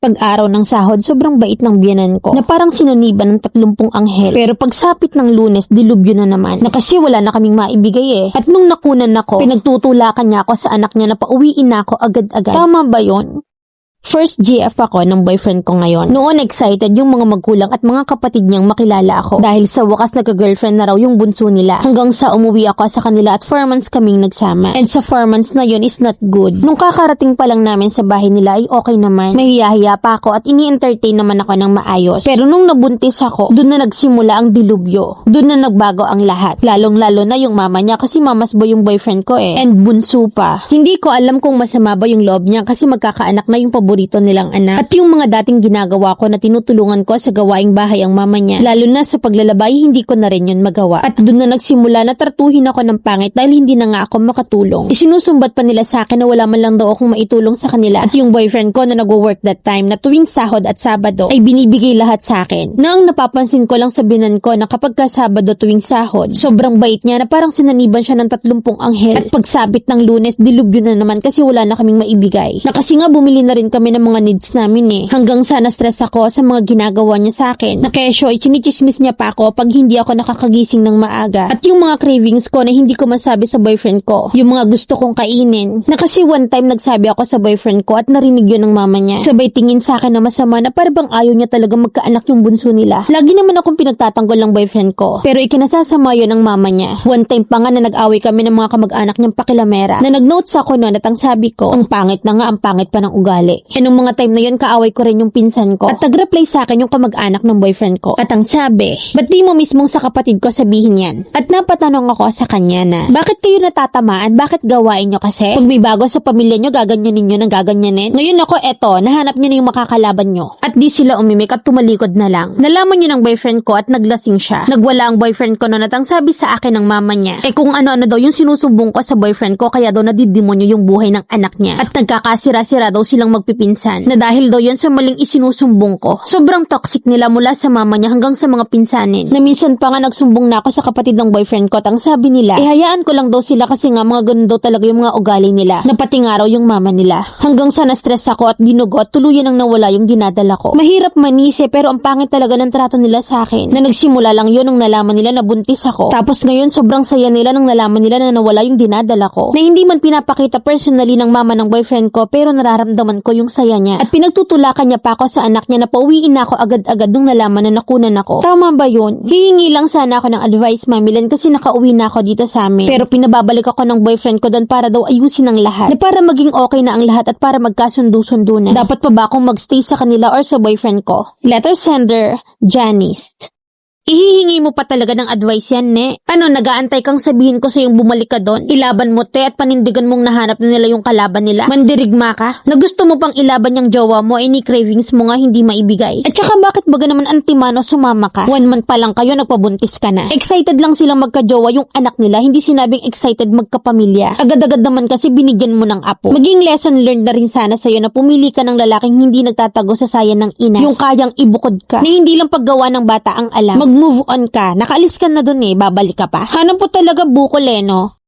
Pag-araw ng sahod, sobrang bait ng biyenan ko na parang sinaniban ng 30 anghel. Pero pagsapit ng Lunes, dilubyo na naman na kasi wala na kaming maibigay At nung nakunan ako, pinagtutulakan niya ako sa anak niya na pauwiin na ako agad-agad. Tama ba yon? First GF ako ng boyfriend ko ngayon. Noon excited yung mga magulang at mga kapatid niyang makilala ako. Dahil sa wakas nagka-girlfriend na raw yung bunso nila. Hanggang sa umuwi ako sa kanila at 4 months kaming nagsama. And sa 4 months na yun is not good. Nung kakarating pa lang namin sa bahay nila ay okay naman. Mahiyahiya pa ako at ini-entertain naman ako ng maayos. Pero nung nabuntis ako, dun na nagsimula ang dilubyo. Dun na nagbago ang lahat. Lalong-lalo na yung mama niya kasi mamas boy yung boyfriend ko And bunso pa. Hindi ko alam kung masama ba yung loob niya kasi magkakaanak na yung paborito nilang anak. At yung mga dating ginagawa ko na tinutulungan ko sa gawaing bahay ang mama niya, lalo na sa paglalabay, hindi ko na rin yun magawa. At doon na nagsimula na tartuhin ako ng pangit dahil hindi na nga ako makatulong. Isinusumbat pa nila sa akin na wala man lang daw akong maitulong sa kanila. At yung boyfriend ko na nag-work that time na tuwing sahod at Sabado ay binibigay lahat sa akin. Na ang napapansin ko lang sa binan ko na kapag ka Sabado tuwing sahod, sobrang bait niya na parang sinaniban siya ng 30 anghel. At pagsabit ng Lunes, dilubyo na naman kasi wala na kaming maibigay. Na kasi nga bumili na rin kami ng mga needs namin Hanggang sa na-stress ako sa mga ginagawa niya sa akin. Na kesyo, chinichismis niya pa ako pag hindi ako nakakagising ng maaga. At yung mga cravings ko na hindi ko masabi sa boyfriend ko. Yung mga gusto kong kainin. Na kasi one time nagsabi ako sa boyfriend ko at narinig yun ng mama niya. Sabay tingin sa akin na masama na parang ayaw niya talaga magkaanak yung bunso nila. Lagi naman akong pinagtatanggol ng boyfriend ko. Pero ikinasasama yun ng mama niya. One time pa nga na nag-away kami ng mga kamag-anak niyang pakilamera. Na nag-notes ako noon at ang sabi ko, ang pangit na nga, ang pangit pa ng ugali. Nung mga time na yun, kaaway ko rin yung pinsan ko. At nag-reply sa akin yung kamag-anak ng boyfriend ko. At ang sabi, ba't di mo mismong sa kapatid ko sabihin yan? At napatanong ako sa kanya na, bakit kayo natatamaan? Bakit gawain nyo kasi? Pag may bago sa pamilya nyo, gaganyanin nyo ng gaganyanin. Ngayon ako, eto, nahanap nyo na yung makakalaban nyo. At di sila umimik at tumalikod na lang. Nalaman nyo ng boyfriend ko at naglasing siya. Nagwala ang boyfriend ko noon at ang sabi sa akin ng mama niya, kung ano-ano daw yung sinusumbong ko sa boyfriend ko kaya daw nadidemonyo yung buhay ng anak niya. At nagkakasira-sira daw silang magpipinsan. Na dahil daw yun sa maling isinusumbong ko. Sobrang toxic nila mula sa mama niya hanggang sa mga pinsanin. Na minsan pa nga nagsumbong na ako sa kapatid ng boyfriend ko at ang sabi nila, hayaan ko lang daw sila kasi nga mga ganun daw talaga yung mga ugali nila. Napati nga raw yung mama nila. Hanggang sa na-stress ako at binugo at tuluyan ang nawala yung dinadala ko. Mahirap manisi pero ang pangit talaga ng trato nila sa akin. Na nagsimula lang yun nung nalaman nila na buntis ako. Tapos ngayon sobrang saya nila nung nalaman nila na nawala yung dinadala ko. Na hindi man pinapakita personally ng mama ng boyfriend ko pero nararamdaman ko yung saya niya. At pinagtutulakan niya pa ako sa anak niya na pauwiin na ako agad-agad nung nalaman na nakunan ako. Tama ba yun? Hihingi lang sana ako ng advice, Mamilan, kasi nakauwi na ako dito sa amin. Pero pinababalik ako ng boyfriend ko doon para daw ayusin ang lahat. Na para maging okay na ang lahat at para magkasundo-sundo na. Dapat pa ba akong magstay sa kanila or sa boyfriend ko? Letter sender, Janice. Ihihingi mo pa talaga ng advice yan, ne? Ano, nagaantay kang sabihin ko sa yung bumalik ka doon? Ilaban mo, te, at panindigan mong nahanap na nila yung kalaban nila? Mandirigma ka? Na gusto mo pang ilaban yung jowa mo, any cravings mo nga hindi maibigay? At saka bakit baga naman antimano sumama ka? 1 month pa lang kayo, nagpabuntis ka na. Excited lang silang magka-jowa yung anak nila, hindi sinabing excited magkapamilya. Agad-agad naman kasi binigyan mo ng apo. Maging lesson learned na rin sana sa'yo na pumili ka ng lalaking hindi nagtatago sa saya ng ina. Yung kayang ibukod ka. Na hindi lang paggawa ng bata ang alam. Move on ka. Nakaalis ka na dun babalik ka pa. Hanap po talaga bukol no?